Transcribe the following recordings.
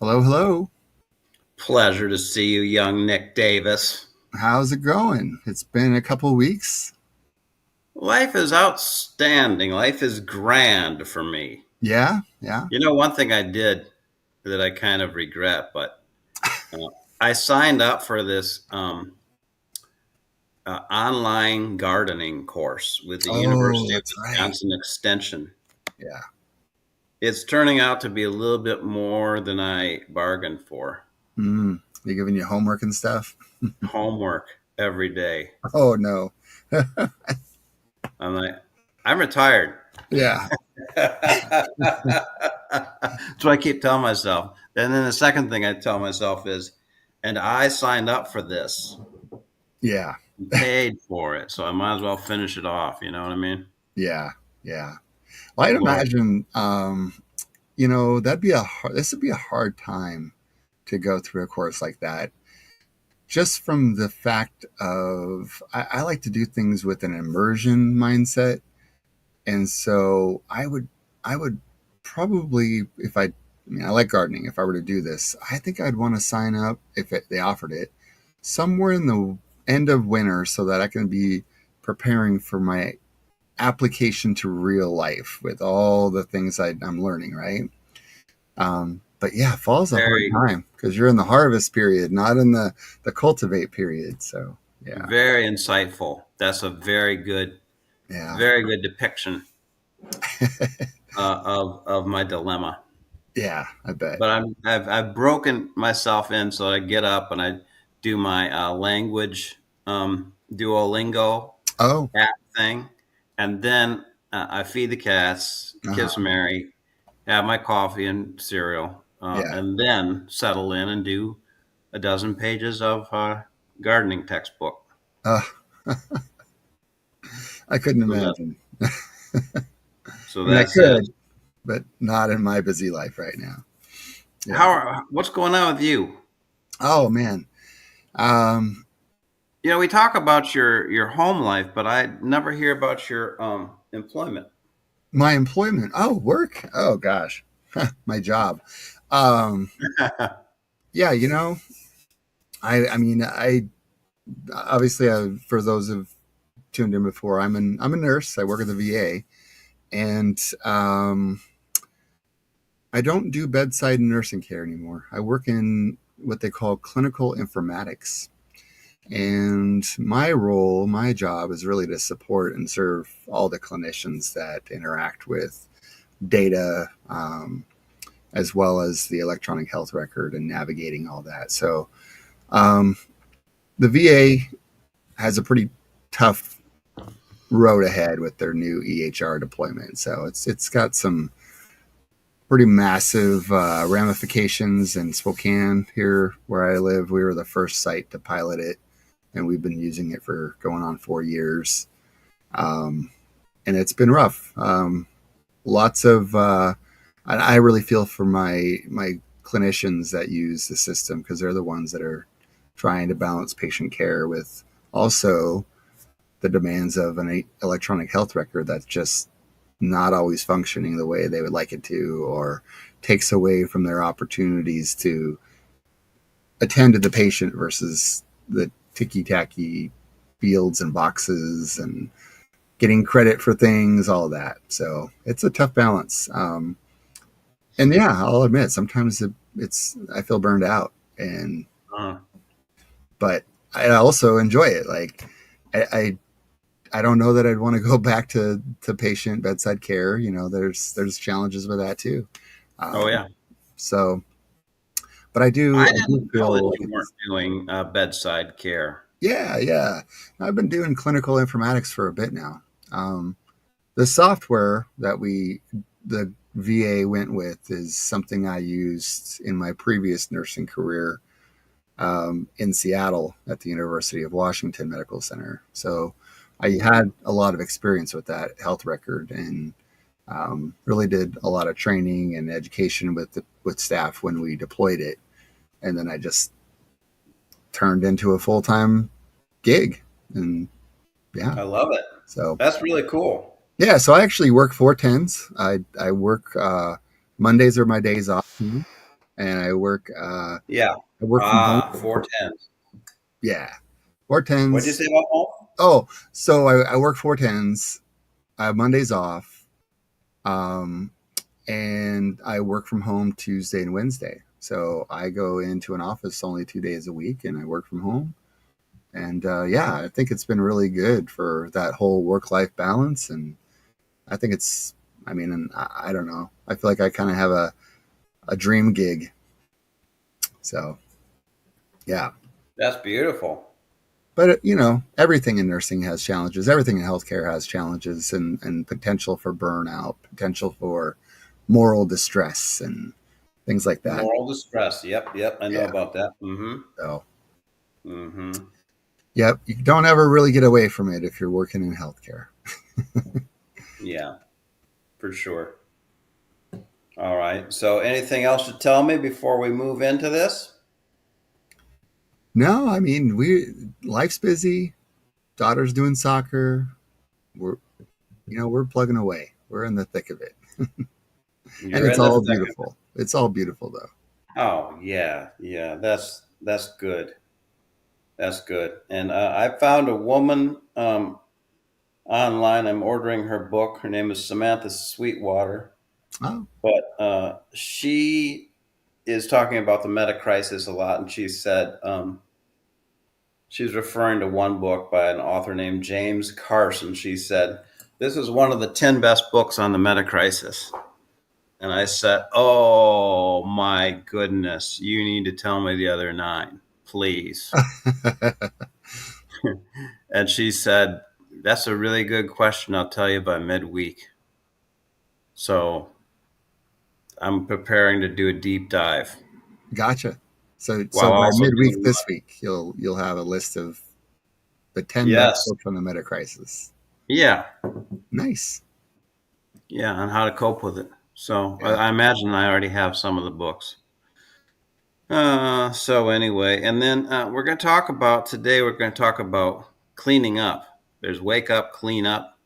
Hello, hello. Pleasure to see you, young Nick Davis. How's it going? It's been a couple weeks. Life is outstanding. Life is grand for me. Yeah, yeah. One thing I did that I kind of regret, but uh, I signed up for this online gardening course with the Oh, University of that's right. Wisconsin Extension. Yeah. It's turning out to be a little bit more than I bargained for. They giving you homework and stuff? Homework every day. Oh, no. I'm like, I'm retired. Yeah, That's what I keep telling myself. And then the second thing I tell myself is, and I signed up for this, yeah, paid for it, so I might as well finish it off. You know what I mean? yeah, yeah. Well, I'd Lord, imagine, this would be a hard time to go through a course like that. Just from the fact of, I like to do things with an immersion mindset. And so I would probably, I like gardening. If I were to do this, I think I'd want to sign up if they offered it somewhere in the end of winter so that I can be preparing for my application to real life with all the things I'm learning, right? But yeah, fall's a hard very, time because you're in the harvest period, not in the cultivate period. So yeah, very insightful. That's a yeah, very good depiction of my dilemma. yeah, I bet. But I've broken myself in so I get up and I do my language Duolingo Oh, app thing, and then I feed the cats, kiss uh-huh. Mary, have my coffee and cereal, Yeah. and then settle in and do a dozen pages of gardening textbook. Uh, I couldn't So that imagine. so I mean, I that's it. could, but not in my busy life right now. Yeah. What's going on with you? Oh man. Um, We talk about your home life, but I never hear about your employment. my employment. Oh, work. Oh gosh, my job. Um, yeah. I mean, I obviously, for those who've tuned in before, I'm a nurse. I work at the VA, and I don't do bedside nursing care anymore. I work in what they call clinical informatics. And my job is really to support and serve all the clinicians that interact with data, as well as the electronic health record and navigating all that. So um, the VA has a pretty tough road ahead with their new EHR deployment. So it's got some pretty massive ramifications in Spokane here where I live. We were the first site to pilot it, and we've been using it for going on 4 years. Um, and it's been rough. Lots of, I really feel for my clinicians that use the system because they're the ones that are trying to balance patient care with also the demands of an electronic health record that's just not always functioning the way they would like it to, or takes away from their opportunities to attend to the patient versus the ticky tacky fields and boxes and getting credit for things, all that. So it's a tough balance. And yeah, I'll admit sometimes it's I feel burned out, and Uh, but I also enjoy it. Like I don't know that I'd want to go back to patient bedside care. There's challenges with that too. oh Um, yeah, so, but I I do didn't know feel that like you weren't it's doing bedside care. yeah, yeah. I've been doing clinical informatics for a bit now. Um, the software that the VA went with is something I used in my previous nursing career in Seattle at the University of Washington Medical Center. So I had a lot of experience with that health record and really did a lot of training and education with staff when we deployed it. And then I just turned into a full time gig, and yeah, I love it. so That's really cool. yeah, so I actually work 4 tens. I work Mondays are my days off. and I work. Yeah. I work from home. 410s. Yeah, four What'd you tens. say about home? Oh, so I work four tens. I have Mondays off, um, and I work from home Tuesday and Wednesday. So I go into an office only 2 days a week, and I work from home. And yeah, I think it's been really good for that whole work life balance. And I think it's, I mean, and I don't know. I feel like I kind of have a dream gig. So yeah. That's beautiful. But, everything in nursing has challenges. Everything in healthcare has challenges and potential for burnout, potential for moral distress, and things like that. Moral distress. Yep, yep. I know Yeah. about that. Mm-hmm. So, Mm-hmm. yep. You don't ever really get away from it if you're working in healthcare. Yeah, for sure. All right. So anything else to tell me before we move into this? No, I mean, life's busy. Daughter's doing soccer. We're, we're plugging away. We're in the thick of it. And You're it's in the all thick of it. beautiful. It's all beautiful, though. Oh, yeah, yeah. That's good. That's good. And I found a woman online. I'm ordering her book. Her name is Samantha Sweetwater, Oh, but she is talking about the Metacrisis a lot, and she said she's referring to one book by an author named James Carson. She said, "This is one of the 10 best books on the Metacrisis." And I said, "Oh my goodness, you need to tell me the other nine, please." And she said, "That's a really good question. I'll tell you by midweek." So I'm preparing to do a deep dive gotcha. So while by also midweek doing this my, week, you'll have a list of the 10 best yes, books on the Meta Crisis. yeah, Nice. yeah, on how to cope with it. So Yeah. I imagine I already have some of the books. So anyway, and then we're going to talk about cleaning up. There's wake up, clean up,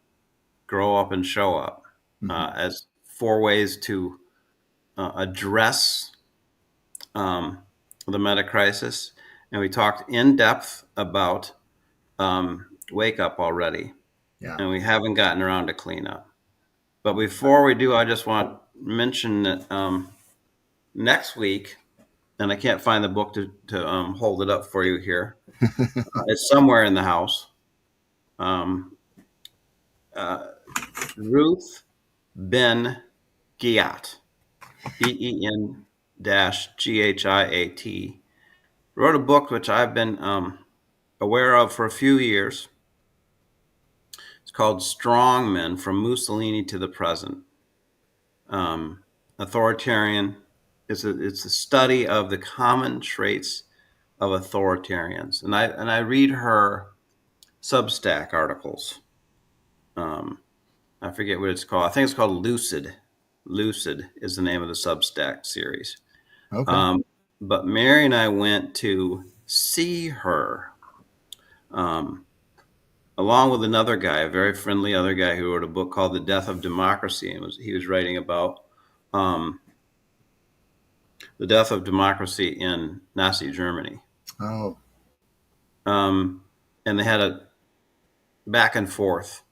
grow up, and show up Hmm. as four ways to address the meta crisis. And we talked in depth about wake up already, Yeah. and we haven't gotten around to clean up. But before we do, I just want to mention that next week, and I can't find the book to hold it up for you here. It's somewhere in the house. Um, uh, Ruth Ben Giat, Ben Ghiat, wrote a book which I've been aware of for a few years. It's called Strongmen From Mussolini to the Present. Authoritarian. It's a study of the common traits of authoritarians, and I read her Substack articles. Um, I forget what it's called. I think it's called Lucid. Lucid is the name of the Substack series. Okay. Um, but Mary and I went to see her, um, along with another guy, a very friendly other guy who wrote a book called The Death of Democracy, and he was writing about um, the death of democracy in Nazi Germany. Oh, Um, and they had a back and forth.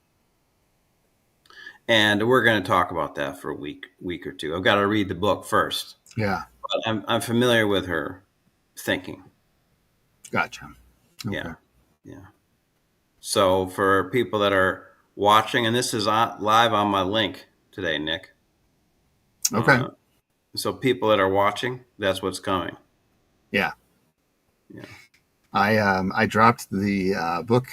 And we're going to talk about that for a week or two. I've got to read the book first. yeah. But I'm familiar with her thinking. Gotcha. Okay. Yeah, yeah. So for people that are watching, and this is live on my link today, Nick. Okay. So people that are watching, that's what's coming. Yeah. Yeah. I dropped the book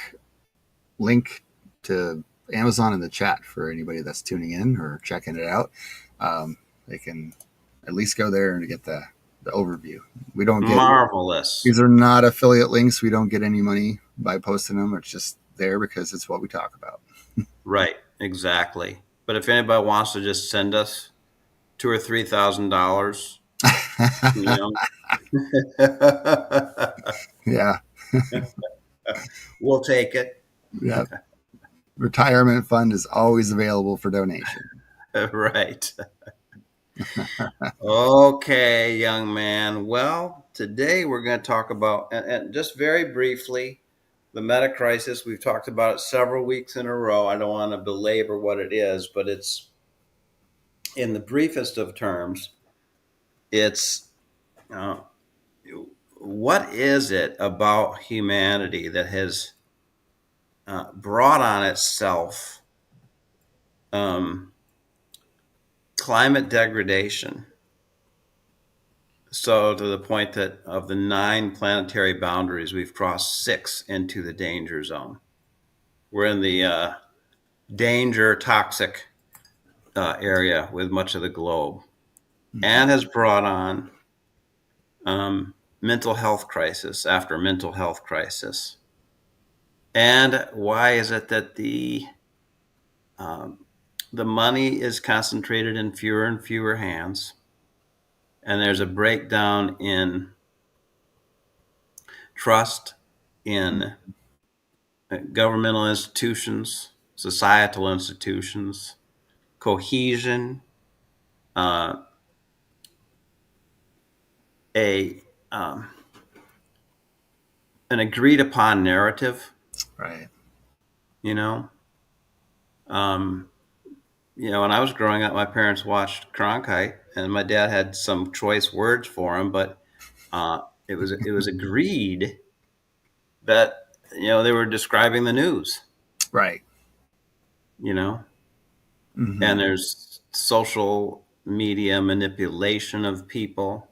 link to Amazon in the chat for anybody that's tuning in or checking it out. They can at least go there and get the overview. We don't get Marvelous. These are not affiliate links. We don't get any money by posting them. It's just there because it's what we talk about. Right. Exactly. But if anybody wants to just send us $2,000 or $3,000, you know, Yeah. we'll take it. Yeah. Retirement fund is always available for donation. Right. Okay, young man. Well, today we're going to talk about, and just very briefly, the Metacrisis. We've talked about it several weeks in a row. I don't want to belabor what it is, but it's, in the briefest of terms, it's uh, what is it about humanity that has brought on itself um, climate degradation? So, to the point that of the 9 planetary boundaries, we've crossed 6 into the danger zone. We're in the danger toxic area with much of the globe, Mhm. and has brought on mental health crisis after mental health crisis. And why is it that um, the money is concentrated in fewer and fewer hands, and there's a breakdown in trust in governmental institutions, societal institutions, cohesion, uh, a an agreed upon narrative. Right. You know, um, when I was growing up, my parents watched Cronkite, and my dad had some choice words for him, but it was agreed that they were describing the news. Right. You know, and Hmm. there's social media manipulation of people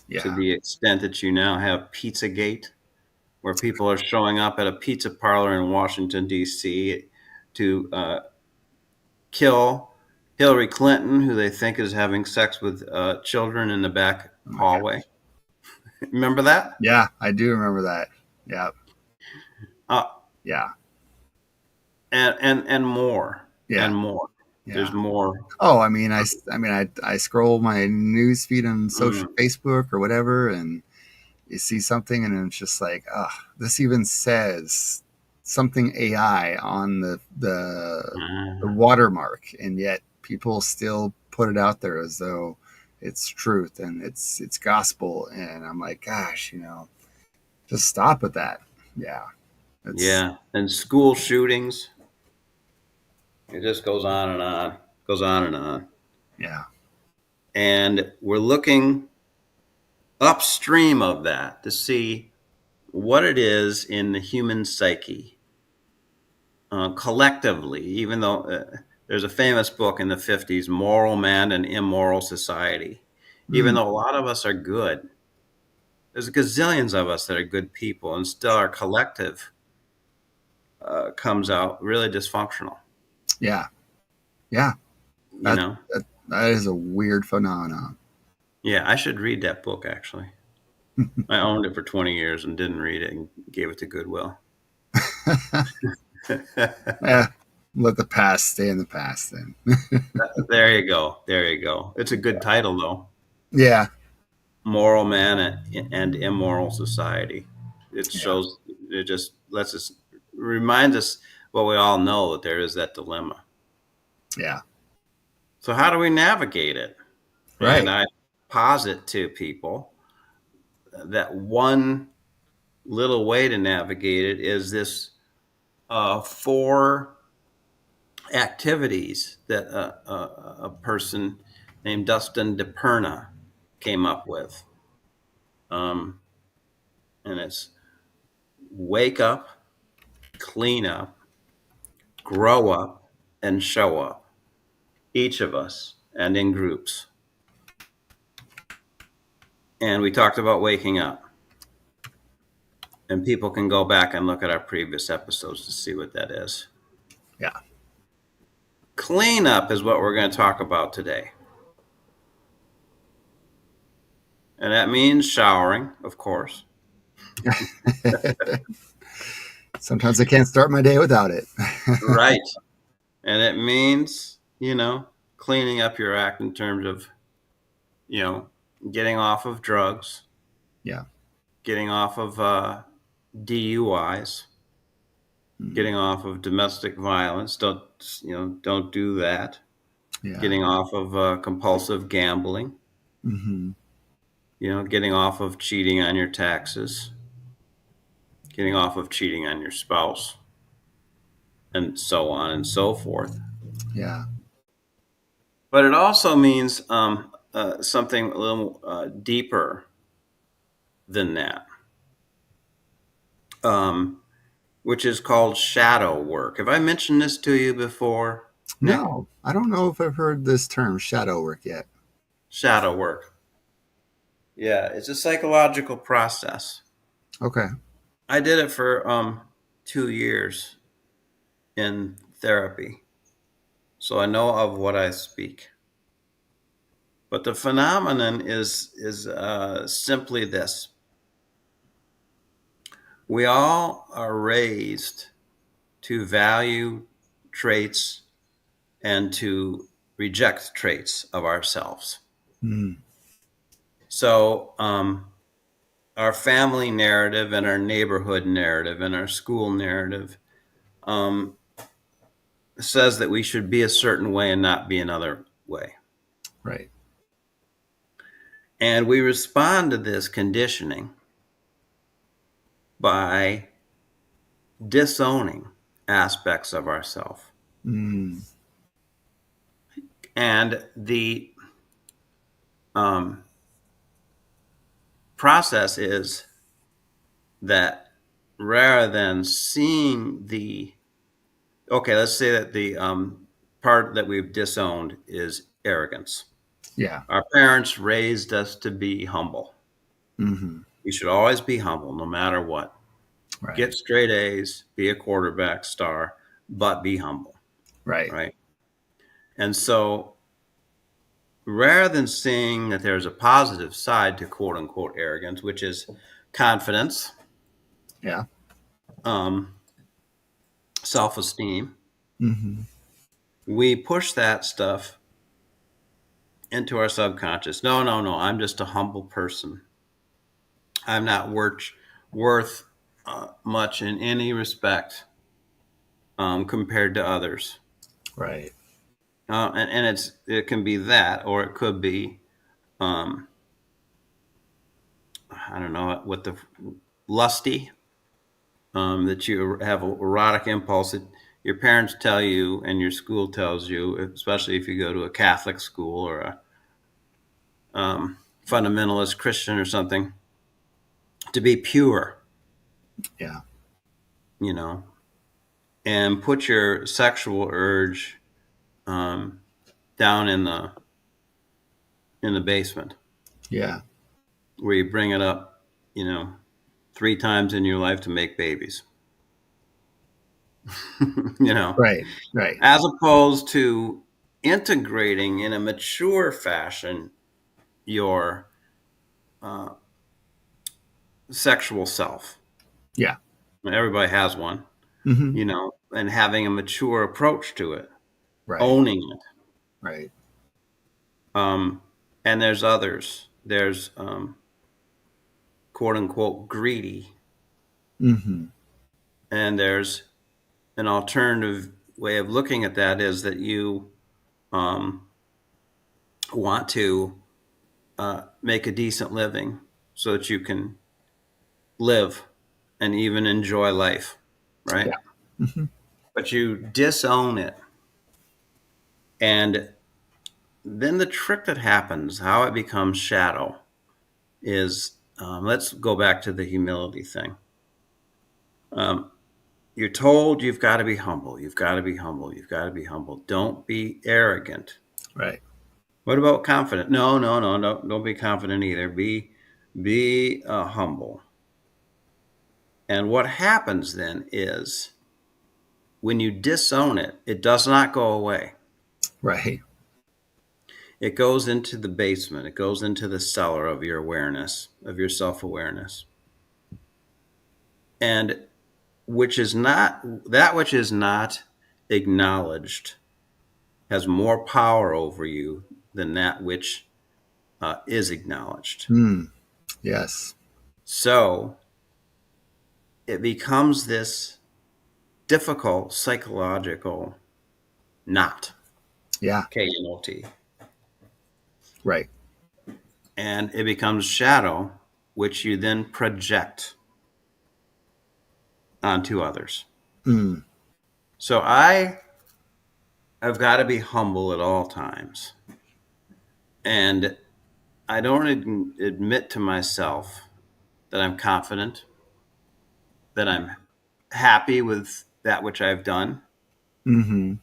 to Yeah. the extent that you now have Pizzagate, where people are showing up at a pizza parlor in Washington, D.C. to kill Hillary Clinton, who they think is having sex with children in the back Oh my hallway. gosh. Remember that? Yeah, I do remember that. Yeah. Uh, Yeah. and more Yeah. and more. There's Yeah. more. Oh, I scroll my news feed on social Mm, Facebook or whatever, and you see something, and it's just like, oh, this even says something AI on the mm, watermark, and yet people still put it out there as though it's truth and it's gospel. And I'm like, gosh, just stop with that. Yeah, it's yeah, and school shootings. It just goes on and on, goes on and on. yeah. And we're looking upstream of that to see what it is in the human psyche collectively, even though there's a famous book in the 50s, Moral Man and Immoral Society. Even Mm, though a lot of us are good, there's gazillions of us that are good people, and still our collective comes out really dysfunctional, yeah, yeah. you That, know? that is a weird phenomenon. Yeah, I should read that book, actually. I owned it for 20 years and didn't read it and gave it to Goodwill. Yeah, let the past stay in the past then. There you go. There you go. It's a good title, though. Yeah, Moral Man and Immoral Society. It yeah, shows, it just lets us, reminds us what we all know, that there is that dilemma. yeah. So, how do we navigate it? And Right. I posit to people that one little way to navigate it is this 4 activities that a person named Dustin DePerna came up with. Um, and it's wake up, clean up, grow up, and show up. Each of us, and in groups. And we talked about waking up. And people can go back and look at our previous episodes to see what that is. Yeah. Clean up is what we're going to talk about today. And that means showering, of course. Sometimes I can't start my day without it. Right. And it means, cleaning up your act in terms of, you know, getting off of drugs, Yeah. getting off of DUIs, Mm. getting off of domestic violence. Don't do that. Yeah. getting off of compulsive gambling, Mm-hmm. getting off of cheating on your taxes, getting off of cheating on your spouse, and so on and so forth. Yeah. But it also means something a little deeper than that, um, which is called shadow work. Have I mentioned this to you before, Nick? No, I don't know if I've heard this term shadow work yet. Shadow work. Yeah, it's a psychological process. Okay. I did it for 2 years in therapy, so I know of what I speak. But the phenomenon is simply this: we all are raised to value traits and to reject traits of ourselves. Mm. So, our family narrative and our neighborhood narrative and our school narrative um, says that we should be a certain way and not be another way. Right. And we respond to this conditioning by disowning aspects of ourselves. Mm. And the um, process is that rather than seeing okay, let's say that the part that we've disowned is arrogance. Yeah. Our parents raised us to be humble. Mm-hmm. We should always be humble no matter what. Right. Get straight A's, be a quarterback star, but be humble, Right. right? And so rather than seeing that there's a positive side to quote unquote arrogance, which is confidence, Yeah. um, self esteem, Mm-hmm. we push that stuff into our subconscious. No, no, no. I'm just a humble person. I'm not worth much in any respect compared to others. Right. And it can be that, or it could be um, I don't know what the lusty that you have an erotic impulse that your parents tell you and your school tells you, especially if you go to a Catholic school or a fundamentalist Christian or something, to be pure, Yeah. you know, and put your sexual urge um, down in the basement Yeah. where you bring it up, you know, 3 times in your life to make babies, you know, Right. Right. as opposed to integrating in a mature fashion your uh, sexual self. Yeah. Everybody has one, Mm-hmm. and having a mature approach to it, Right. owning it. Right. Um, and there's others. There's quote unquote greedy, Mm-hmm. and there's an alternative way of looking at that is that you um, want to make a decent living so that you can live and even enjoy life, right? Yeah. Mm-hmm. But you disown it. And then the trick that happens, how it becomes shadow, is let's go back to the humility thing. Um, you're told you've got to be humble. You've got to be humble. You've got to be humble. Don't be arrogant. Right. What about confident? No, no, no, no. Don't be confident either. Be humble. And what happens then is when you disown it, it does not go away. Right. It goes into the basement. It goes into the cellar of your awareness, of your self-awareness. And which is not acknowledged has more power over you than that which is acknowledged. Mm. Yes. So it becomes this difficult psychological knot. Yeah. KNOT. Right. And it becomes shadow, which you then project onto others. Mm. So I have got to be humble at all times. And I don't admit to myself that I'm confident, that I'm happy with that which I've done. Hmm.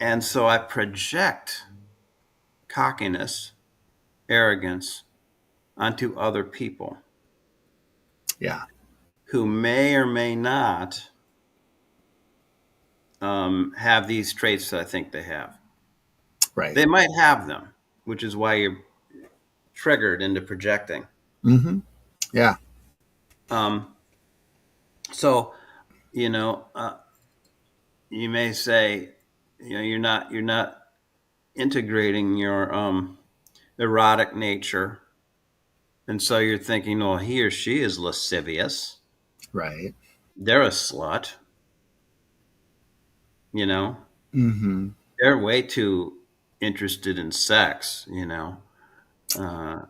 And so I project cockiness, arrogance onto other people Yeah. who may or may not have these traits that I think they have. Right. They might have them, which is why you're triggered into projecting. Hmm. Yeah. Um, so, you know, you may say, you're not integrating your erotic nature, and so you're thinking, well, he or she is lascivious. Right. They're a slut. You know, Hmm. they're way too interested in sex. Uh,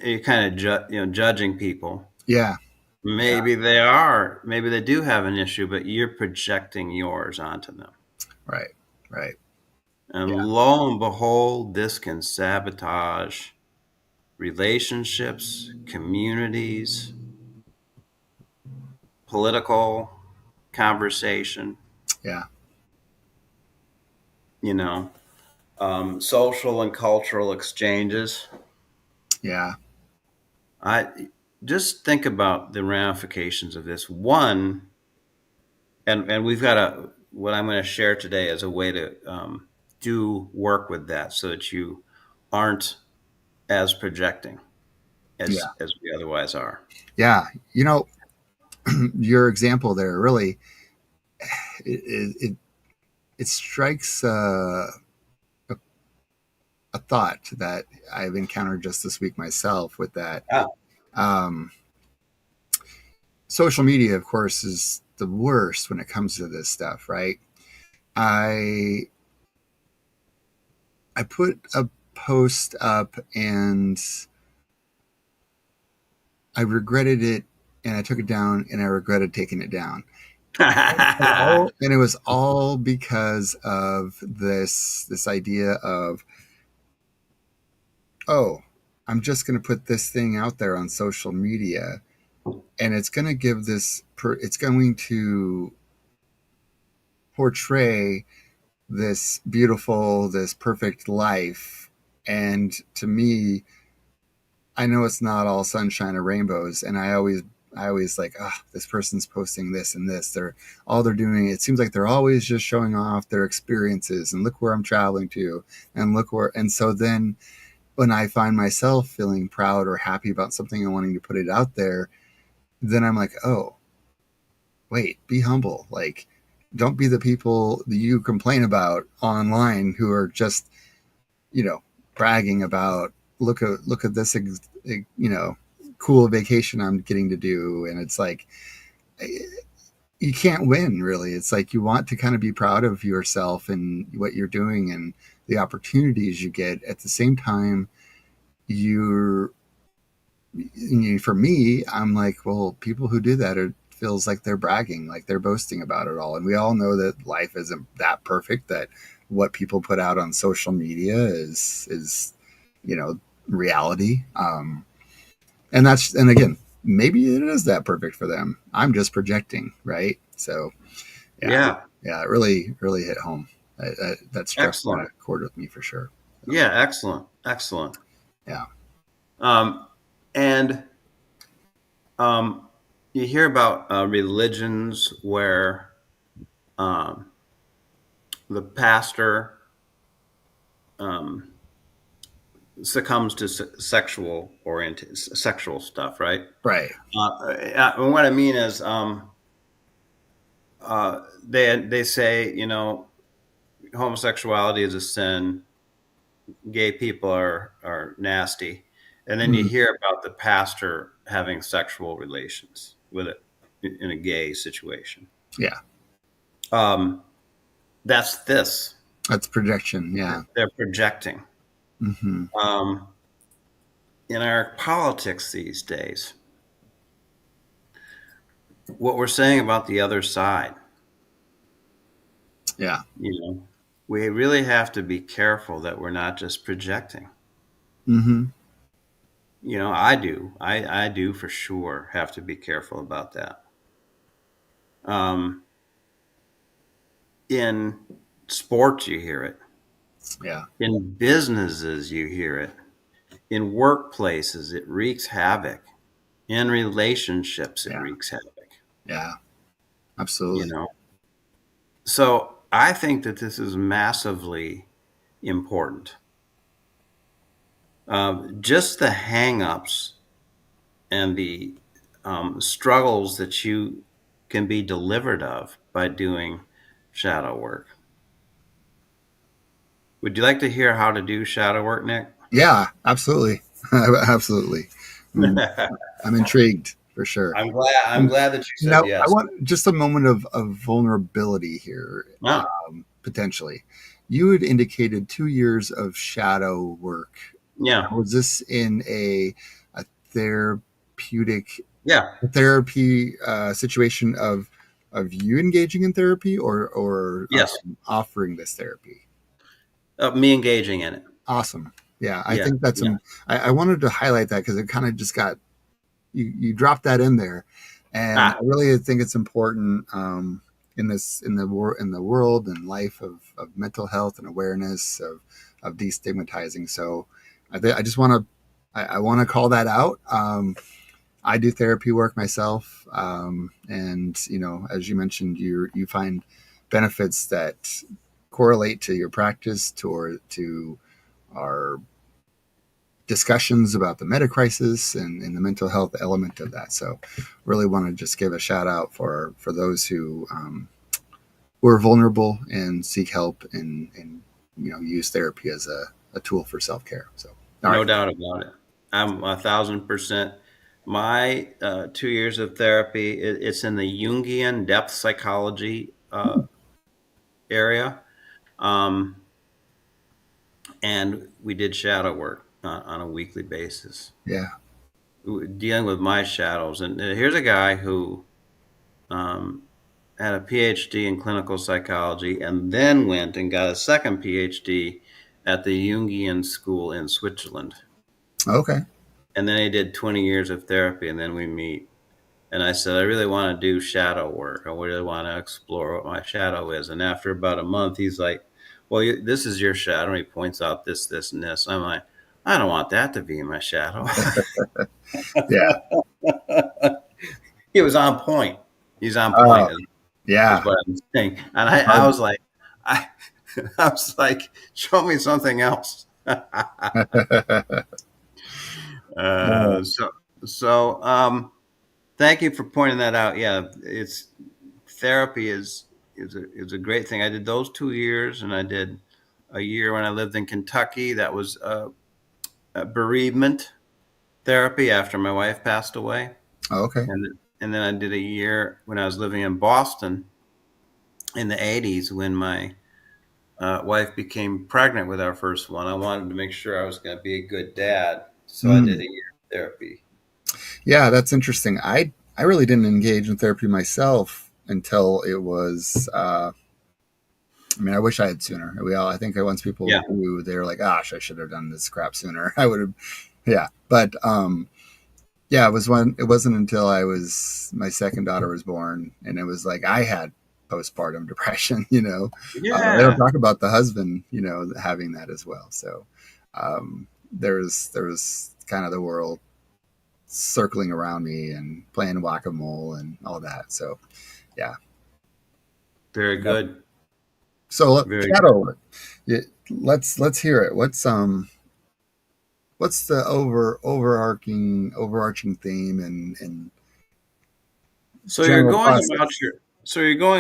you're kind of judging people. Yeah. Yeah. Maybe they are. Maybe they do have an issue, but you're projecting yours onto them. Right. Right. And Yeah. lo and behold, this can sabotage relationships, communities, political conversation, Yeah. you know, social and cultural exchanges. Yeah. I just think about the ramifications of this. One, and we've got what I'm going to share today as a way to do work with that, so that you aren't as projecting Yeah. as we otherwise are. Yeah. You know, your example there really it it strikes a thought that I've encountered just this week myself with that. Yeah. Um, Social media, of course, is the worst when it comes to this stuff, right? I I put a post up and I regretted it, and I took it down, and I regretted taking it down. And it was all because of this idea of, oh, I'm just going to put this thing out there on social media, and it's going to give it's going to portray this beautiful, this perfect life. And to me, I know it's not all sunshine or rainbows. And I always like, ah, oh, this person's posting this and this. They're doing. It seems like they're always just showing off their experiences and look where I'm traveling to and look where. And so then when I find myself feeling proud or happy about something and wanting to put it out there, then I'm like, oh, wait, be humble. Like, don't be the people that you complain about online who are just, you know, bragging about look at this, cool vacation I'm getting to do, and it's like you can't win really. It's like you want to kind of be proud of yourself and what you're doing and the opportunities you get. At the same time, you're for me, I'm like, well, people who do that feels like they're bragging, like they're boasting about it all. And we all know that life isn't that perfect, that what people put out on social media is, you know, reality. And again, maybe it is that perfect for them. I'm just projecting, right? So yeah, Yeah. yeah, it really, really hit home. That struck Excellent. a chord with me for sure. So, Yeah. Excellent. Excellent. yeah. And um, you hear about religions where um, the pastor um, succumbs to sexual stuff, right? Right. And what I mean is, they say, homosexuality is a sin, gay people are nasty, and then you Mm, hear about the pastor having sexual relations with it in a gay situation. yeah. Um, that's this. That's projection. Yeah. They're projecting. Hmm. Um, in our politics these days, what we're saying about the other side, Yeah. you know, we really have to be careful that we're not just projecting. Hmm. I do. I do for sure have to be careful about that. Um, in sports, you hear it. Yeah. In businesses, you hear it. In workplaces, it wreaks havoc. In relationships, it Yeah. wreaks havoc. Yeah. You Absolutely. know, so I think that this is massively important. Just the hangups and the struggles that you can be delivered of by doing shadow work. Would you like to hear how to do shadow work, Nick? Yeah. Absolutely. Absolutely. I'm, I'm intrigued for sure. I'm glad. I'm glad that you said Now, I yes. want just a moment of vulnerability here, Ah, potentially. You had indicated 2 years of shadow work. yeah, Was this in a therapeutic yeah, therapy situation of you engaging in therapy, or yes. offering this therapy? Me engaging in it. Awesome. Yeah, I Yeah, think that's yeah. I wanted to highlight that because it kind of just got you dropped that in there, and I Ah, really think it's important in this in the world and life of mental health and awareness of destigmatizing. So I just want to I want to call that out. I do therapy work myself, and as you mentioned, you find benefits that correlate to your practice, to our discussions about the Metacrisis and the mental health element of that. So, really want to just give a shout out for those who are vulnerable and seek help and use therapy as a tool for self care. So, all no right, doubt about it. I'm 1,000%. My 2 years of therapy, it's in the Jungian depth psychology area. Um, and we did shadow work on a weekly basis, yeah, dealing with my shadows. And here's a guy who um, had a PhD in clinical psychology and then went and got a second PhD at the Jungian School in Switzerland. okay, And then he did 20 years of therapy, and then we meet. And I said, I really want to do shadow work. I really want to explore what my shadow is. And after about a month, he's like, well, this is your shadow. And he points out this, this, and this. I'm like, I don't want that to be my shadow. yeah, He was on point. He's on oh point, is yeah. what I'm saying. And I was like, I, I was like, show me something else. uh, Oh, so, so, thank you for pointing that out. Yeah, it's therapy is a great thing. I did those 2 years, and I did a year when I lived in Kentucky. That was a bereavement therapy after my wife passed away, okay, and then I did a year when I was living in Boston in the '80s when my wife became pregnant with our first one. I wanted to make sure I was going to be a good dad, so I did mm. a year of therapy. Yeah, that's interesting. I really didn't engage in therapy myself until it was. I mean, I wish I had sooner. I think once Yeah, people do, they're like, "Gosh, I should have done this crap sooner." I would have, yeah. But yeah, it wasn't until my second daughter was born, and it was like I had postpartum depression. They don't yeah. talk about the husband, having that as well. So there was kind of the world circling around me and playing whack a mole and all that. So yeah. Very good. So Very good. shadow, yeah, let's hear it. What's the overarching theme and So you're general going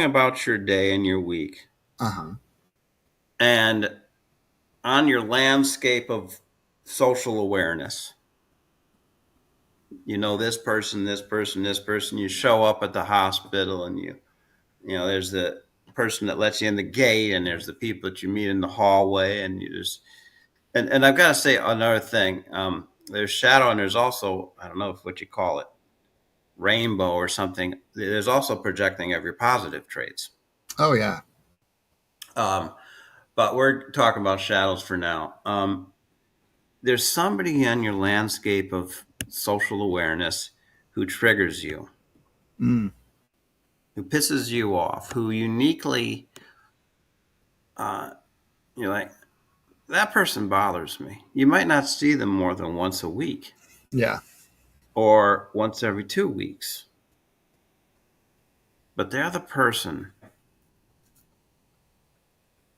about process? your day and your week, Uh huh. and on your landscape of social awareness, this person, this person, this person. You show up at the hospital, and there's the person that lets you in the gate, and there's the people that you meet in the hallway, and you just and I've got to say another thing. There's shadow, and there's also, I don't know if what you call it, rainbow or something. There's also projecting of your positive traits. Oh yeah. Um, but we're talking about shadows for now. There's somebody on your landscape of social awareness who triggers you, Mm, who pisses you off, who uniquely, uh, you're like, that person bothers me. You might not see them more than once a week yeah. or once every 2 weeks, but they're the person.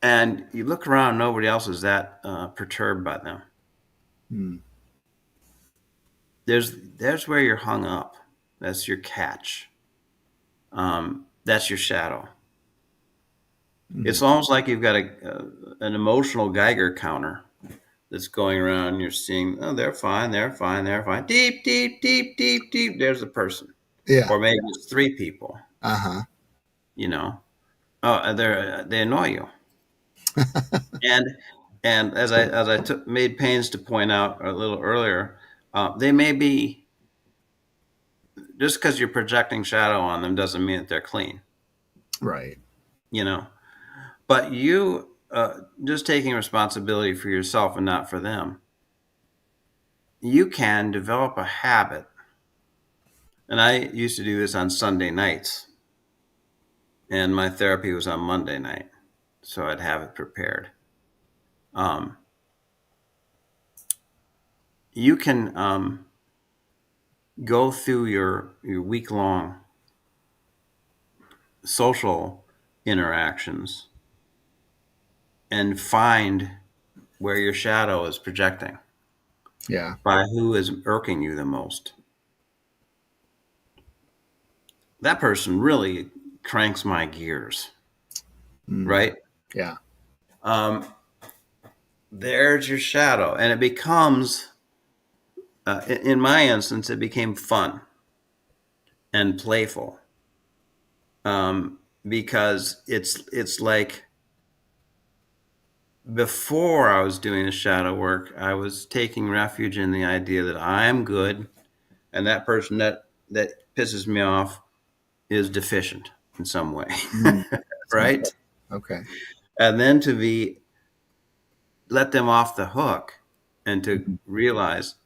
And you look around, nobody else is that perturbed by them. Mm, There's where you're hung up. That's your catch. That's your shadow. mm, It's almost like you've got an emotional Geiger counter that's going around. And you're seeing, oh, they're fine, they're fine, they're fine. Deep, deep, deep, deep, deep. There's the person, yeah. or maybe it's three people. Uh huh. You know, oh, they annoy you. And as I made pains to point out a little earlier, they may be, just because you're projecting shadow on them doesn't mean that they're clean. Right. You know, but you just taking responsibility for yourself and not for them, you can develop a habit. And I used to do this on Sunday nights, and my therapy was on Monday night, so I'd have it prepared. Um, you can go through your week long social interactions and find where your shadow is projecting, Yeah. by who is irking you the most. That person really cranks my gears, Mm, right? yeah. Um, there's your shadow, and it becomes, in my instance, it became fun and playful, because it's like, before I was doing the shadow work, I was taking refuge in the idea that I'm good, and that person that pisses me off is deficient in some way, Mm, okay. right? Okay. And then to be let them off the hook, and to Mhm. realize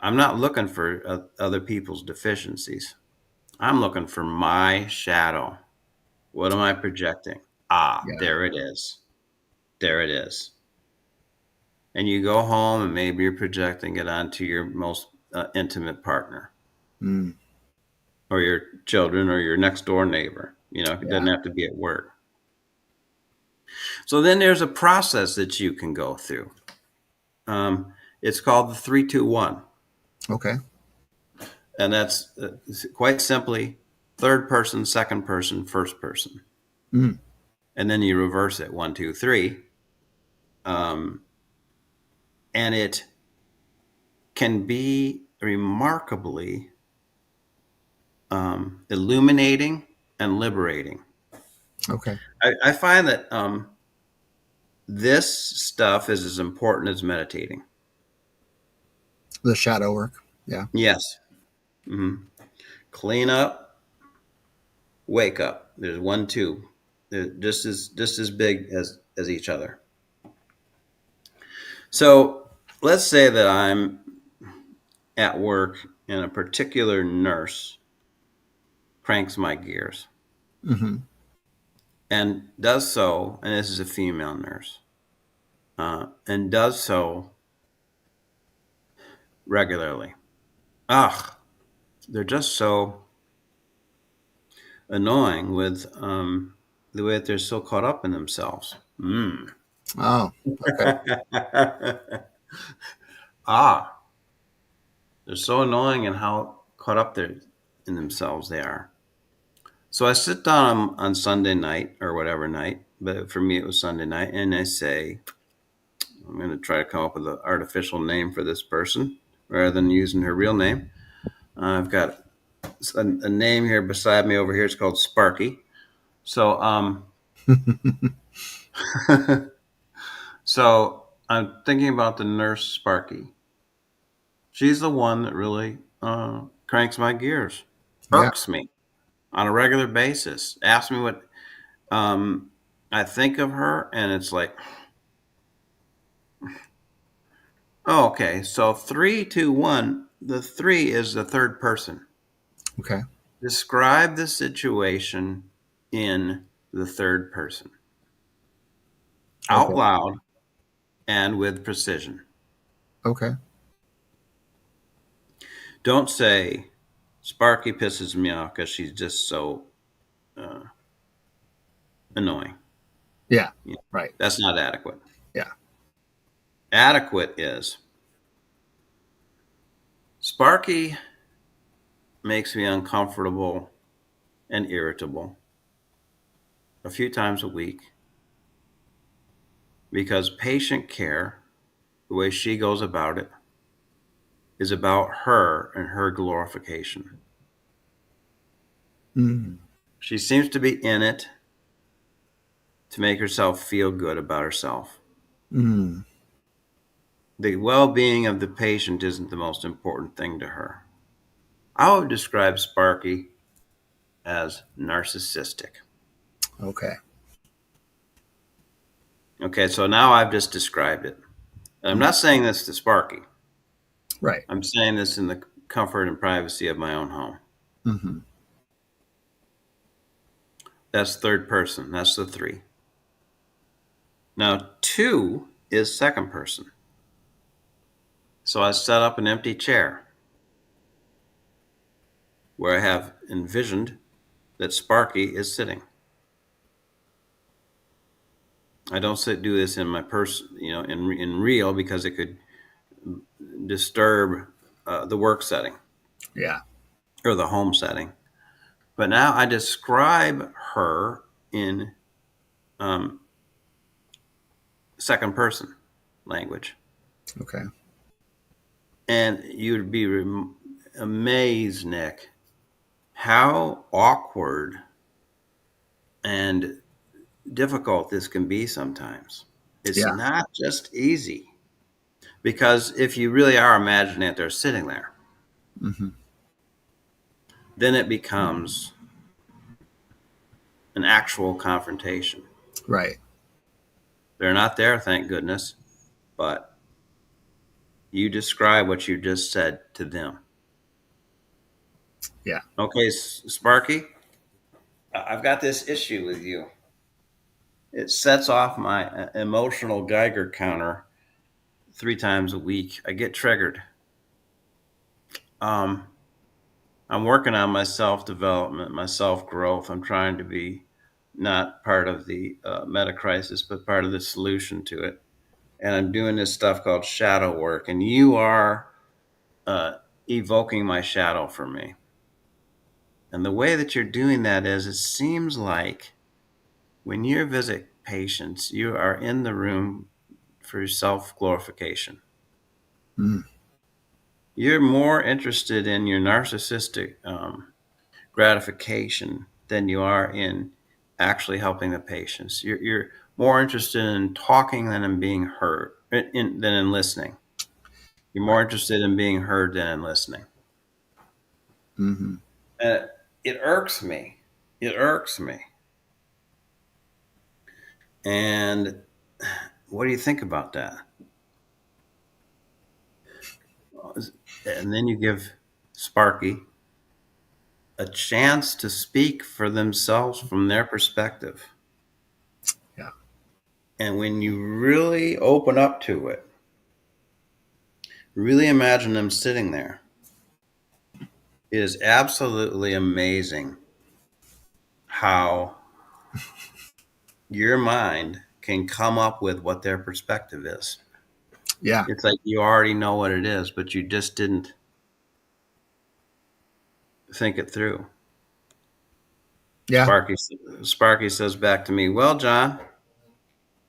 I'm not looking for other people's deficiencies. I'm looking for my shadow. What am I projecting? Ah, Yeah. there it is. There it is. And you go home, and maybe you're projecting it onto your most intimate partner, Mm, or your children, or your next door neighbor. It yeah. doesn't have to be at work. So then there's a process that you can go through. It's called the 3-2-1. Okay. And that's quite simply third person, second person, first person. Mm, And then you reverse it 1, 2, 3. Um, and it can be remarkably illuminating and liberating. okay. I find that this stuff is as important as meditating. The shadow work. Yeah. Yes. hmm Clean up, wake up. There's 1, 2. They're just as big as each other. So let's say that I'm at work and a particular nurse cranks my gears, Hmm. and does so, and this is a female nurse, and does so regularly. Ugh, they're just so annoying with the way that they're so caught up in themselves. Oh. Okay. Ah, they're so annoying in how caught up they're in themselves they are. So I sit down on Sunday night, or whatever night, but for me it was Sunday night, and I say, I'm going to try to come up with an artificial name for this person rather than using her real name. I've got a name here beside me over here. It's called Sparky. So So I'm thinking about the nurse Sparky. She's the one that really cranks my gears, Yeah. irks me on a regular basis. Asks me what um, I think of her, and it's like, oh, okay, so 3, 2, 1. The three is the third person. Okay. Describe the situation in the third person, out Okay. loud and with precision. Okay. Don't say, Sparky pisses me off because she's just so uh, annoying. Yeah. Yeah, Right. that's not adequate. Yeah. Adequate is, Sparky makes me uncomfortable and irritable a few times a week because patient care, the way she goes about it, is about her and her glorification. Mm. She seems to be in it to make herself feel good about herself. Mm. The well being of the patient isn't the most important thing to her. I would describe Sparky as narcissistic. Okay. Okay, so now I've just described it. And I'm Mm. not saying this to Sparky. Right. I'm saying this in the comfort and privacy of my own home. Mm-hmm. That's third person. That's the three. Now, two is second person. So I set up an empty chair where I have envisioned that Sparky is sitting. I don't do this in my person, in real because it could disturb the work setting Yeah. or the home setting. But now I describe her in um, second person language. Okay. And you'd be amazed, Nick, how awkward and difficult this can be sometimes. It's Yeah. not just easy because if you really are imagining that they're sitting there, Mm-hmm. then it becomes an actual confrontation. Right. They're not there, thank goodness, but you describe what you just said to them. Yeah. Okay, Sparky, I've got this issue with you. It sets off my emotional Geiger counter 3 times a week. I get triggered. Um, I'm working on my self development, my self growth. I'm trying to be not part of the Metacrisis, but part of the solution to it. And I'm doing this stuff called shadow work. And you are uh, evoking my shadow for me. And the way that you're doing that is it seems like when you visit patients, you are in the room for self glorification. Mm. You're more interested in your narcissistic gratification than you are in actually helping the patients. You're more interested in talking than in being heard, than in listening. You're Right. more interested in being heard than in listening. Mm-hmm. And it irks me. It irks me. And what do you think about that? And then you give Sparky a chance to speak for themselves from their perspective. Yeah. And when you really open up to it, really imagine them sitting there, it is absolutely amazing how your mind can come up with what their perspective is. Yeah. It's like you already know what it is, but you just didn't think it through. Yeah. Sparky says back to me, "Well, John,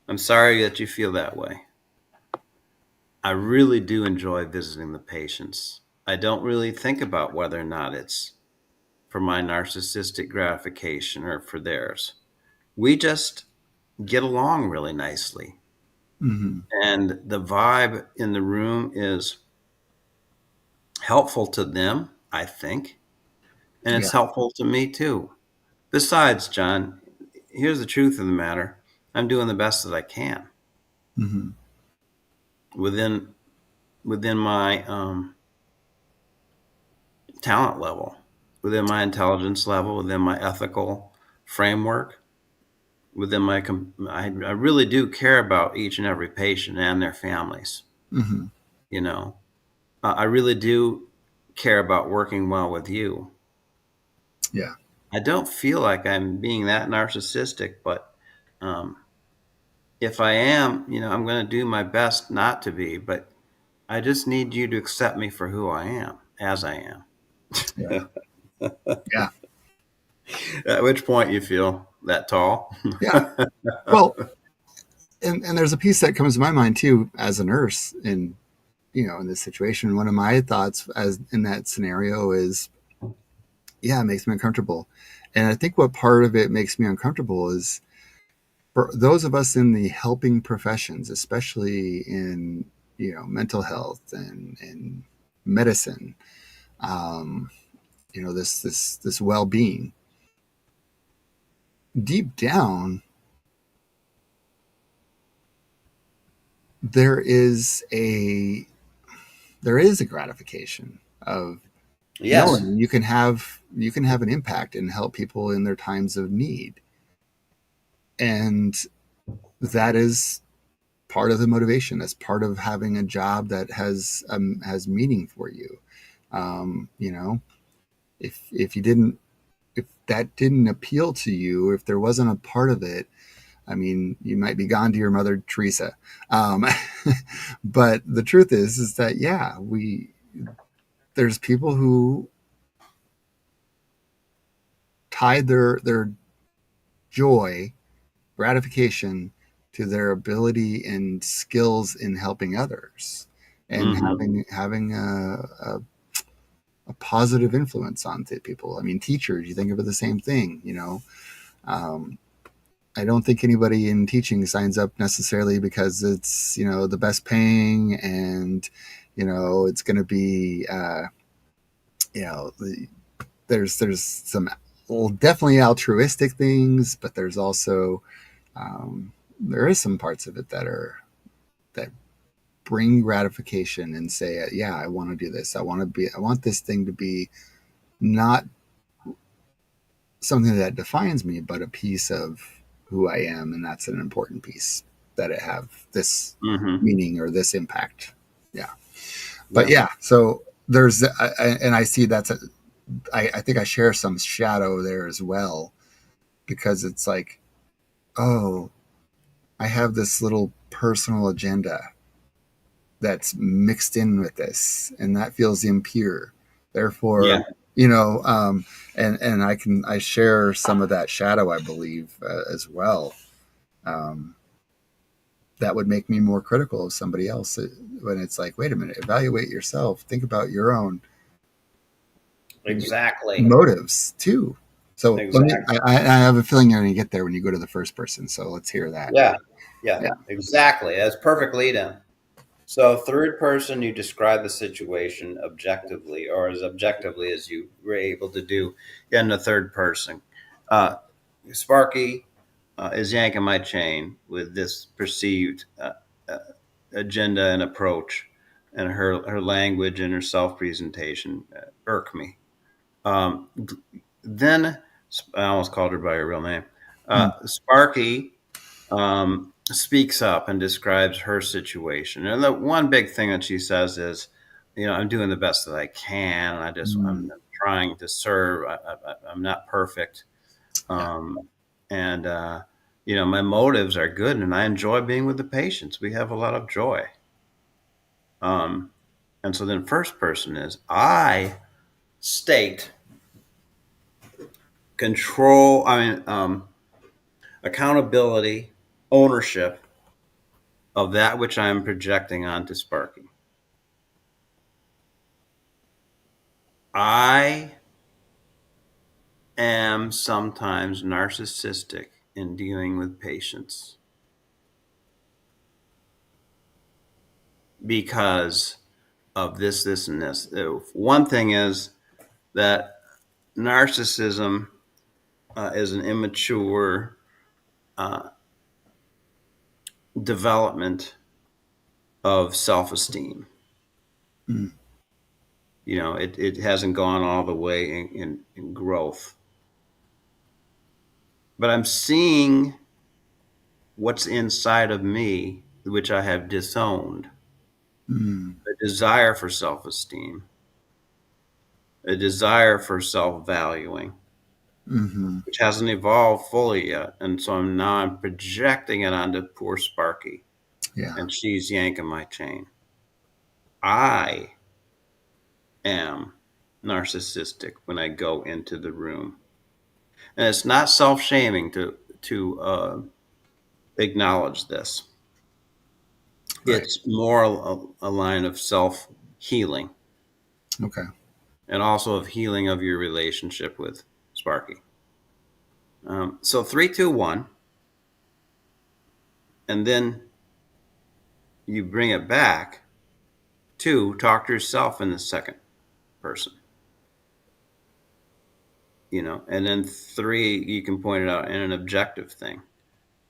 I'm sorry that you feel that way. I really do enjoy visiting the patients. I don't really think about whether or not it's for my narcissistic gratification or for theirs. we just get along really nicely. Mm-hmm. And the vibe in the room is helpful to them, I think. And Yeah. it's helpful to me too. Besides, John, here's the truth of the matter. I'm doing the best that I can Mm-hmm. within my talent level, within my intelligence level, within my ethical framework, within my. I really do care about each and every patient and their families. Mm-hmm. You know, I really do care about working well with you. Yeah. I don't feel like I'm being that narcissistic, but um, if I am, I'm going to do my best not to be. But I just need you to accept me for who I am, as I am. Yeah. Yeah. At which point you feel that tall. Yeah. Well, and there's a piece that comes to my mind too as a nurse in in this situation. One of my thoughts as in that scenario is, yeah, it makes me uncomfortable. And I think what part of it makes me uncomfortable is for those of us in the helping professions, especially in mental health and medicine, um, this well-being. Deep down, there is a gratification of Yes. knowing you can have an impact and help people in their times of need, and that is part of the motivation. That's part of having a job that has meaning for you. You know, if you didn't if that didn't appeal to you, if there wasn't a part of it, I mean, you might be gone to your Mother Teresa. Um, but the truth is that yeah, there's people who tied their joy, gratification to their ability and skills in helping others and Hmm. having a positive influence on people. I mean, teachers, you think of it the same thing, Um, I don't think anybody in teaching signs up necessarily because it's, the best paying and, it's going to be, you know, there's some, well, definitely altruistic things, but there's also, there is some parts of it that bring gratification and say, yeah, I want to do this. I want this thing to be not something that defines me, but a piece of who I am, and that's an important piece that it have this Hmm. meaning or this impact. Yeah, but Yeah. yeah, so and I see I think I share some shadow there as well because it's like, oh, I have this little personal agenda that's mixed in with this, and that feels impure. Yeah. Therefore, and I share some of that shadow, I believe, as well. Um, that would make me more critical of somebody else when it's like, wait a minute, evaluate yourself, think about your own Exactly. motives too. So Exactly. I have a feeling you're going to get there when you go to the first person. So let's hear that. Yeah. Yeah. Yeah. Exactly. That's perfect lead in. So, third person, you describe the situation objectively, or as objectively as you were able to do in the third person. Uh, Sparky is yanking my chain with this perceived uh, agenda and approach, and her language and her self presentation irk me. Um, then I almost called her by her real name. Hmm. Sparky speaks up and describes her situation. And the one big thing that she says is, I'm doing the best that I can. I'm Hmm. trying to serve. I'm not perfect. Yeah. Um, and, my motives are good and I enjoy being with the patients. We have a lot of joy. Um, and so then first person is I state control, accountability, ownership of that which I'm projecting onto Sparky. I am sometimes narcissistic in dealing with patients because of this, and this. One thing is that narcissism is an immature development of self-esteem. Mm. It hasn't gone all the way in growth. But I'm seeing what's inside of me, which I have disowned. Mm. A desire for self-esteem, a desire for self-valuing, Mm-hmm. which hasn't evolved fully yet. And so I'm projecting it onto poor Sparky, Yeah. and she's yanking my chain. I am narcissistic when I go into the room. And it's not self-shaming to acknowledge this. Right. It's more a line of self-healing, Okay. and also of healing of your relationship with Sparky. So 3, 2, 1, and then you bring it back to talk to yourself in the second person. And then 3, you can point it out in an objective thing.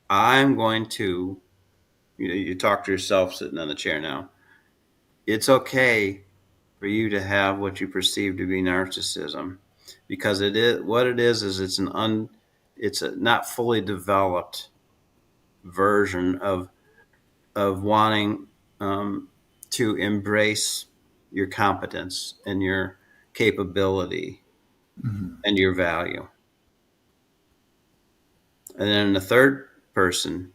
I'm going to, you talk to yourself sitting on the chair now. It's okay for you to have what you perceive to be narcissism, because it is what it is it's a not fully developed version of wanting to embrace your competence and your capability Mm-hmm. and your value. And then in the third person,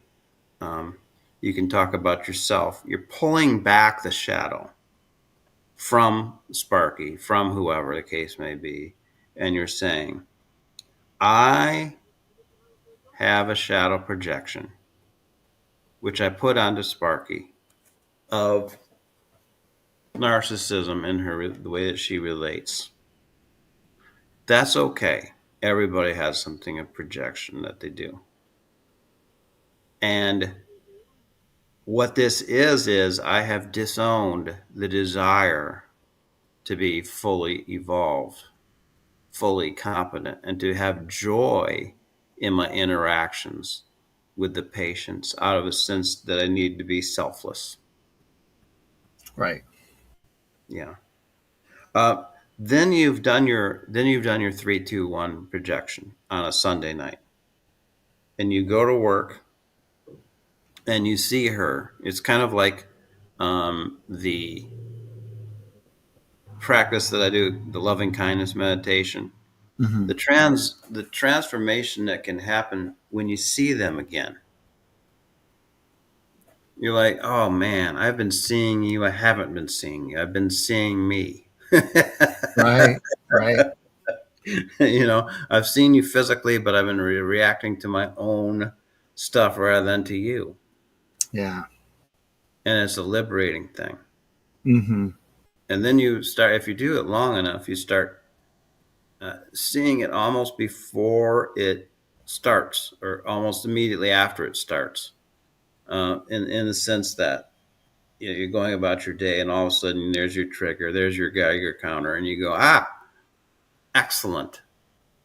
um, you can talk about yourself. You're pulling back the shadow from Sparky, from whoever the case may be, and you're saying, I have a shadow projection, which I put onto Sparky, of narcissism in her, the way that she relates. That's okay. Everybody has something of projection that they do. And what this is I have disowned the desire to be fully evolved, fully competent, and to have joy in my interactions with the patients out of a sense that I need to be selfless. Right. Yeah. Uh, then you've done your 3, 2, 1 projection on a Sunday night, and you go to work and you see her. It's kind of like the practice that I do, the loving kindness meditation. Mm-hmm. The transformation that can happen when you see them again. You're like, oh man, I've been seeing you. I haven't been seeing you. I've been seeing me. Right. Right. I've seen you physically, but I've been reacting to my own stuff rather than to you. Yeah. And it's a liberating thing. Mm-hmm. And then you start, if you do it long enough, you start seeing it almost before it starts, or almost immediately after it starts. In the sense that you're going about your day, and all of a sudden there's your trigger, there's your Geiger counter, and you go, excellent,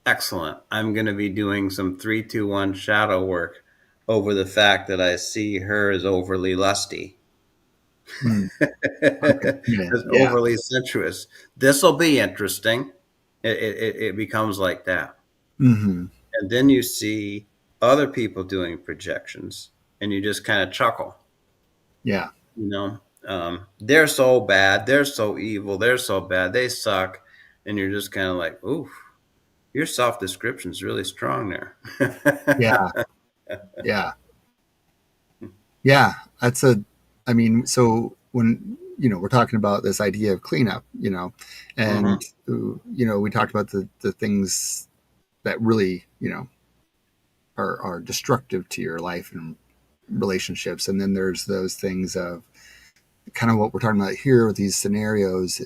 excellent. I'm going to be doing some 3, 2, 1 shadow work over the fact that I see her as overly lusty, Mm. Okay. Yeah. as Yeah. overly sensuous. This will be interesting. It becomes like that. Mm-hmm. And then you see other people doing projections, and you just kind of chuckle. Yeah. They're so bad, they're so evil, they're so bad, they suck, and you're just kind of like, ooh, your self description is really strong there. Yeah. Yeah. Yeah. That's a, I mean, so when, we're talking about this idea of cleanup, and, Hmm. we talked about the things that really, are destructive to your life and relationships. And then there's those things of kind of what we're talking about here with these scenarios,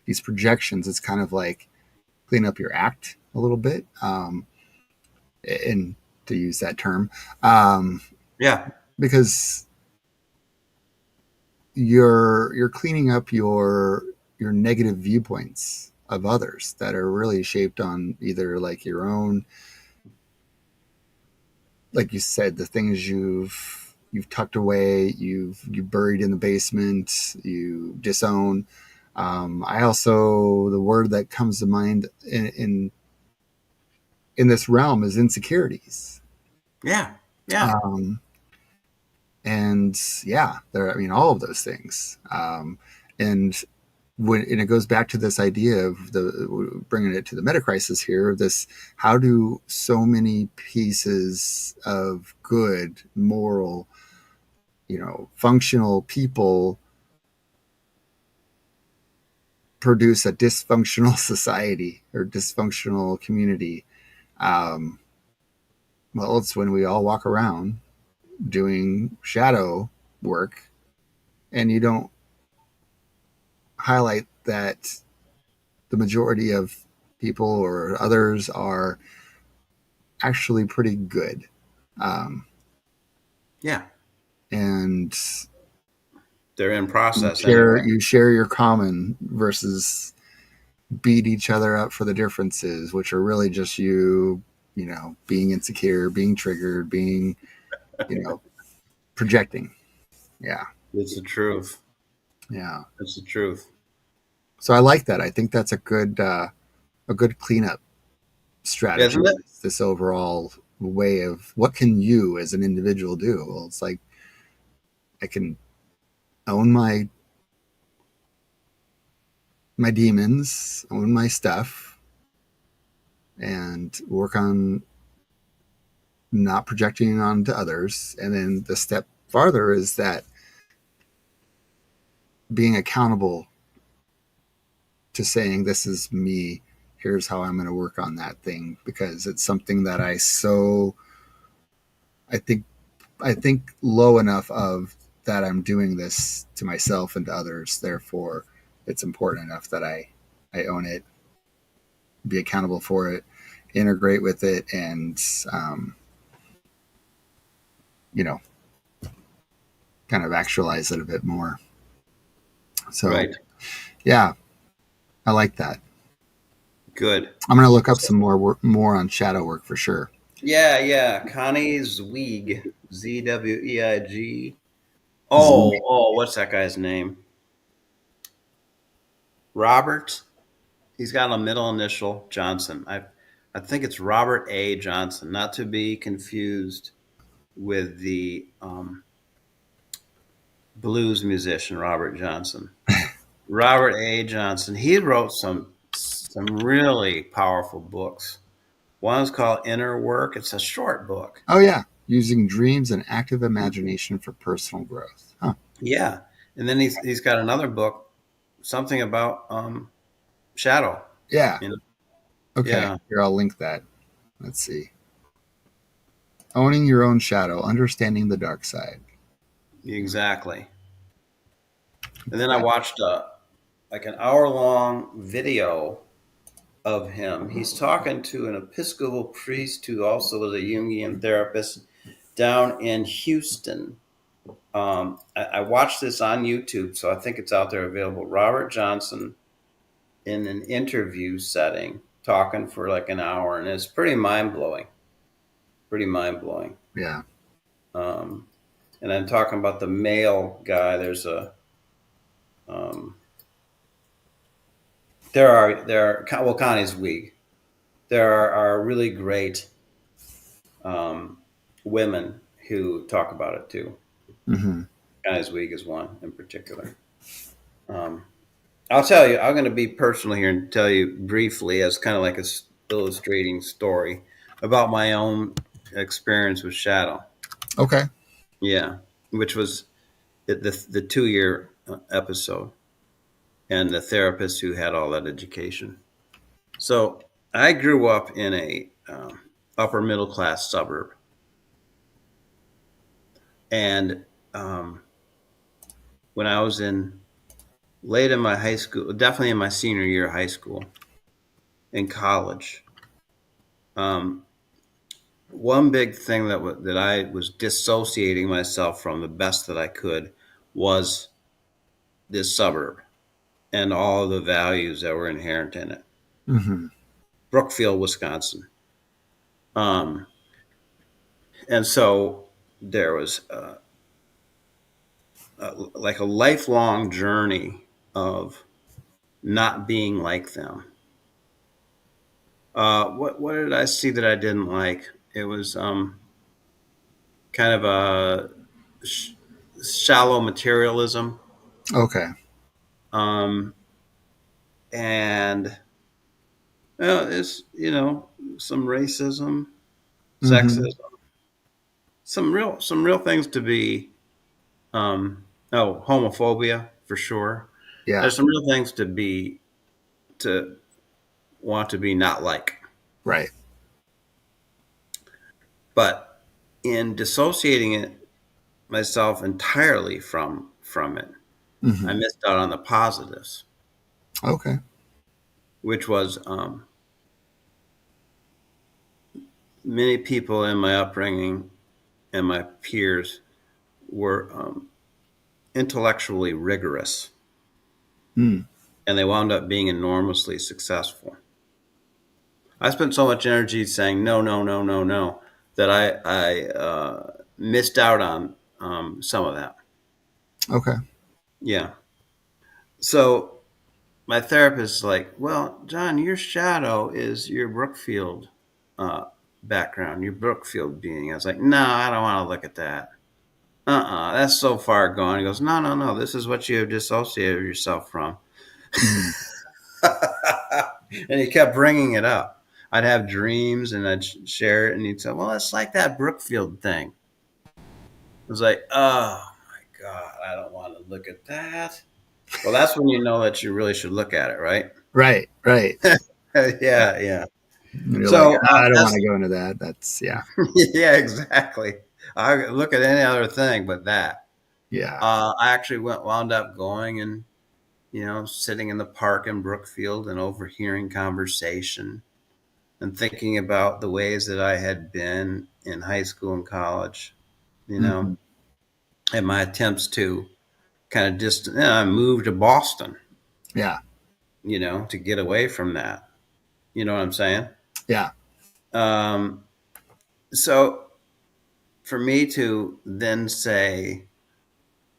these projections. It's kind of like clean up your act a little bit. And to use that term, um, Yeah. because you're cleaning up your negative viewpoints of others that are really shaped on either like your own, like you said, the things you've tucked away, you buried in the basement, you disown. I also, the word that comes to mind in this realm is insecurities. Yeah. Yeah. Um, and yeah, there. I mean, all of those things. And and it goes back to this idea of the bringing it to the metacrisis here. This, how do so many pieces of good, moral, functional people produce a dysfunctional society or dysfunctional community? Um, well, it's when we all walk around doing shadow work and you don't highlight that the majority of people or others are actually pretty good. Um, Yeah. and They're in you process share anyway. you share your common versus beat each other up for the differences, which are really just being insecure, being triggered, being, you know, projecting. Yeah. It's the truth. Yeah. It's the truth. So I like that. I think that's a good cleanup Isn't strategy. it? This overall way of what can you as an individual do? Well, it's like I can own my demons, own my stuff, and work on not projecting onto others. And then the step farther is that being accountable to saying, this is me. Here's how I'm going to work on that thing because it's something that I think, I think low enough of that I'm doing this to myself and to others. Therefore, it's important enough that I own it, be accountable for it, integrate with it, and, um, you know, kind of actualize it a bit more. So, Right. yeah, I like that. Good. I'm going to look up So, some more on shadow work for sure. yeah, yeah. Connie Zweig, Zweig. Z- What's that guy's name? Robert. He's got a middle initial Johnson. I think it's Robert A. Johnson, not to be confused with the blues musician Robert Johnson. Robert A. Johnson. He wrote some really powerful books. One is called Inner Work. It's a short book. oh yeah, using dreams and active imagination for personal growth. Huh. Yeah, and then he's got another book, something about shadow. Yeah. You know? Okay. Yeah, Here, I'll link that. Let's see. Owning your own shadow, understanding the dark side. exactly. And then I Yeah. watched like an hour long video of him. He's talking to an Episcopal priest who also is a Jungian therapist down in Houston. I watched this on YouTube, so I think it's out there available. Robert Johnson in an interview setting, talking for like an hour, and it's pretty mind blowing. Pretty mind blowing. Yeah. Um, and I'm talking about the male guy. There's a um, well, Connie's weak. There are really great um, women who talk about it too. Mm-hmm. Connie's weak is one in particular. Um, I'll tell you. I'm going to be personal here and tell you briefly, as kind of like a illustrating story about my own experience with shadow. Okay. Yeah, which was the 2 year episode, and the therapist who had all that education. So I grew up in a upper middle class suburb, and when I was in late in my high school, definitely in my senior year of high school, in college, um, one big thing that I was dissociating myself from the best that I could was this suburb and all of the values that were inherent in it. Hmm. Brookfield, Wisconsin. Um, and so there was like a lifelong journey of not being like them. What did I see that I didn't like? It was kind of a shallow materialism, Okay. um, and it's some racism, Hmm. sexism, some real things to be homophobia for sure. Yeah. There's some real things to want to be not like. Right. But in dissociating it myself entirely from it, I Hmm. missed out on the positives, Okay. which was many people in my upbringing and my peers were intellectually rigorous, Mm. and they wound up being enormously successful. I spent so much energy saying no, no, no, no, no that I missed out on some of that. Okay. Yeah. So my therapist is like, well, John, your shadow is your Brookfield uh, background, your Brookfield being. I was like, no, I don't want to look at that. That's so far gone. He goes, no, no, no, this is what you have dissociated yourself from. Hmm. And he kept bringing it up. I'd have dreams and I'd share it, and he'd say, well, it's like that Brookfield thing. I was like, oh my God, I don't want to look at that. Well, that's when you know that you really should look at it, right? Right. Right. Yeah. Yeah, yeah. And you're like, So I don't want that's to go into that. That's yeah. yeah, exactly. I look at any other thing but that. Yeah. I actually wound up going and sitting in the park in Brookfield and overhearing conversation and thinking about the ways that I had been in high school and college, you know, Hmm. and my attempts to kind of just move to Boston, Yeah. to get away from that. You know what I'm saying? Yeah. Um, so for me to then say,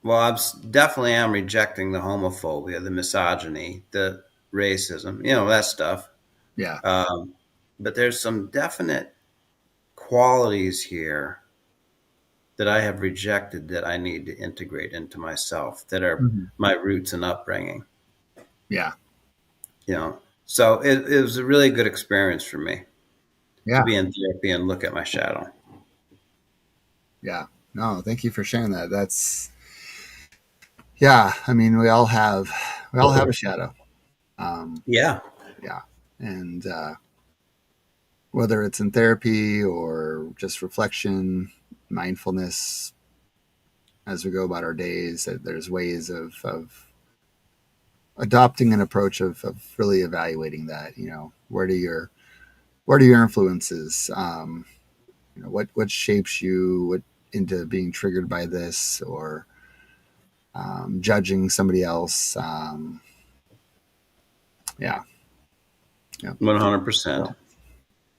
well, definitely am rejecting the homophobia, the misogyny, the racism, that stuff. Yeah. Um, but there's some definite qualities here that I have rejected that I need to integrate into myself that are Hmm. my roots and upbringing. Yeah. You know, so it was a really good experience for me to Yeah. be in therapy and look at my shadow. Yeah. No, thank you for sharing that. That's yeah. I mean, we all have a shadow. Um, Yeah, yeah. And whether it's in therapy or just reflection, mindfulness, as we go about our days, that there's ways of adopting an approach of really evaluating that. Where do your influences? What shapes you? What into being triggered by this or judging somebody else? Yeah, yeah. 100%. So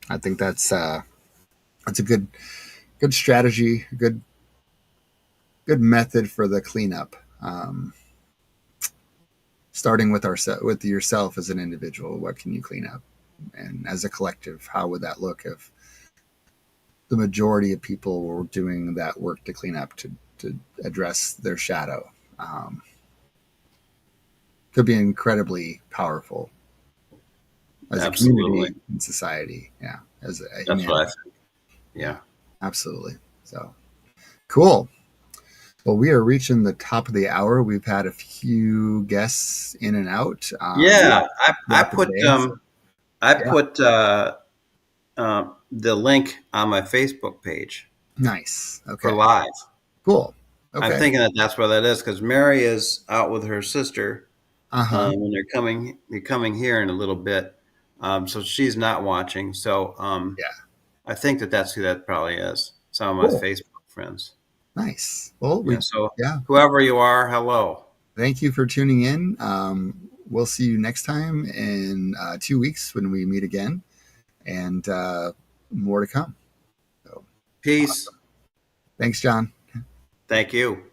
I think that's a good strategy, good method for the cleanup. Starting with yourself as an individual, what can you clean up, and as a collective, how would that look if the majority of people were doing that work to clean up to address their shadow? Um, could be incredibly powerful as a Absolutely. community and society. Yeah, as a That's what I humanity. think. Yeah, Yeah. absolutely. So cool. Well, we are reaching the top of the hour. We've had a few guests in and out Yeah. I throughout the put day. So I yeah, put the link on my Facebook page nice. for Okay, live. cool. I'm Okay. thinking that that's where that is because Mary is out with her sister, Uh huh. and they're coming here in a little bit. So she's not watching. So Yeah. I think that that's who that probably is. Some of my Cool. Facebook friends. Nice. Well, Yeah. So yeah, whoever you are, hello. thank you for tuning in. We'll see you next time in 2 weeks when we meet again, and more to come. So Peace. awesome. Thanks, John. Thank you.